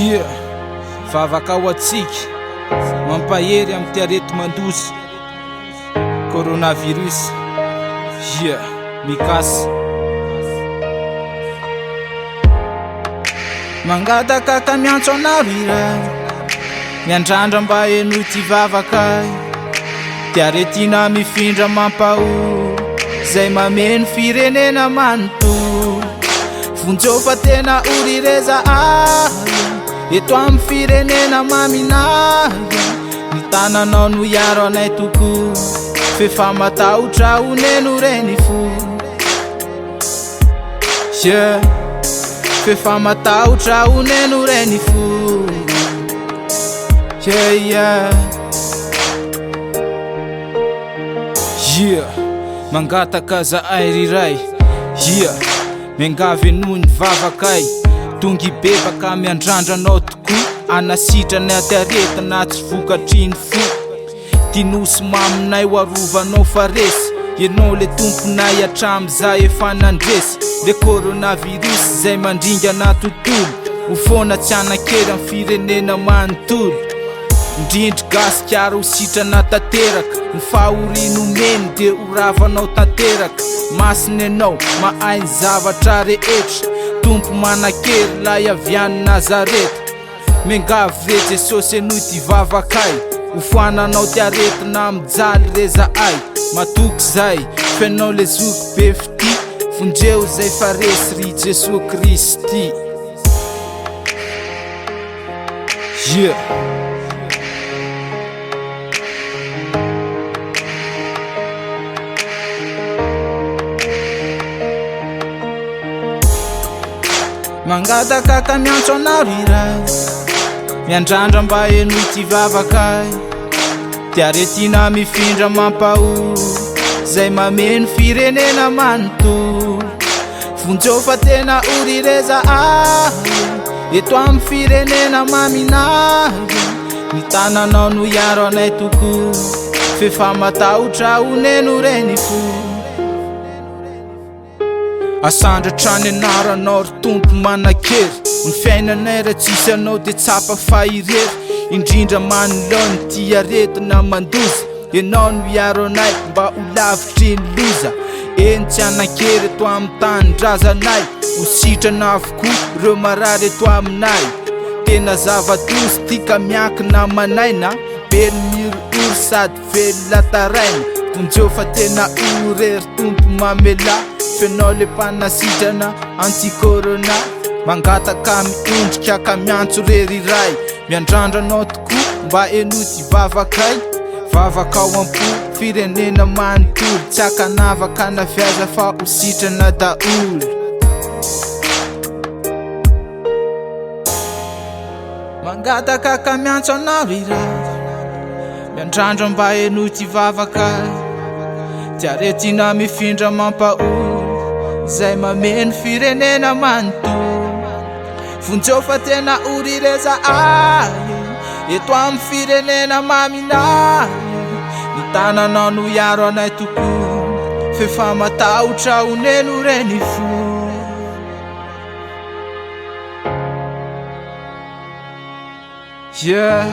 Yeah, vavaka ho atsika mampahery amin'ny ty arety mandosy coronavirus. Yeah, mikasy mangataka ka miantso anaro iray, miandrandra mba heno ty vavaka ty aretina mifindra mampaoro zay mameno firenena manontolo. Vonjeo tena orireza eto amin'ny firenena maminaya, ny tananao no iaro anay toko fefa matahotra honeno reny fo. Yeah, fefa matahotra honeno reny fo. Yeah, yeah. Yeah, mangataka zahay riray. Yeah, miangavy noho ny vavakay tongy bebaka miandrandranao tokoa, anasitrany aty aretina tsy vokatriny fo. Tinosy maminay ho arovanao faresy, ianao le tomponay hatramizay efa nandresy. Le coronavirus zay mandringana tontolo, ho foana tsy anakery amin'ny firenena manontolo. Indrindry gasikara ho sitrana tanteraka, ny fahoriana omeny de ho ravanao tanteraka. Masiny anao mahay ny zavatra rehetra, tompo manakery lay avy any Nazareta. Miangavy re Jesosy noho ty vavakay, ho foananao ty aretina mijaly reza ay. Matoky zay fenao le zoky be fity, vonjeo zay faresy ry Jesosy Kristy. Yeah. Mangataka ka miantso anaro iray, miandrandra mba heno ty vavakay ty aretina mifindra mampaoro zay mameno firenena manontolo. Vonjeo tena orireza eto amin'ny firenena maminaya, ny tananao no iaro anay toko fefa matahotra honeno reny fo. Asandratrany anaro anao ry tompo manakery, ny fiainanay raha tsisy anao de tsapa fahirery. Indrindra manolony ty aretina mandoza, ianao no iaro anay mba ho lavitry ny loza. Eny tsy anakery eto amin'ny tanindrazanay, ho sitrana avokoa reo marary eto aminay. Tena zava-dozy tika miankina manaina, be ny miriory sady velona taraina. Vonjeo tena orery tompo mamela, fenao le mpanasitrana anti-corona. Mangataka miondrika ka miantso rery ray, miandrandranao tokoa mba heno ty vavakay. Vavaka ao ampo firenena manontolo, tsy akanavaka nafiaza fa ho sitrana daolo. Mangataka ka miantso anaro iray, miandrandra mba heno ty vavakay ty aretina mifindra mampaoro zay mameno firenena manontolo. Vonjeo tena orireza eto amin'ny firenena maminaya, ny tananao no iaro anay toko fefa matahotra honeno reny fo. Yeah.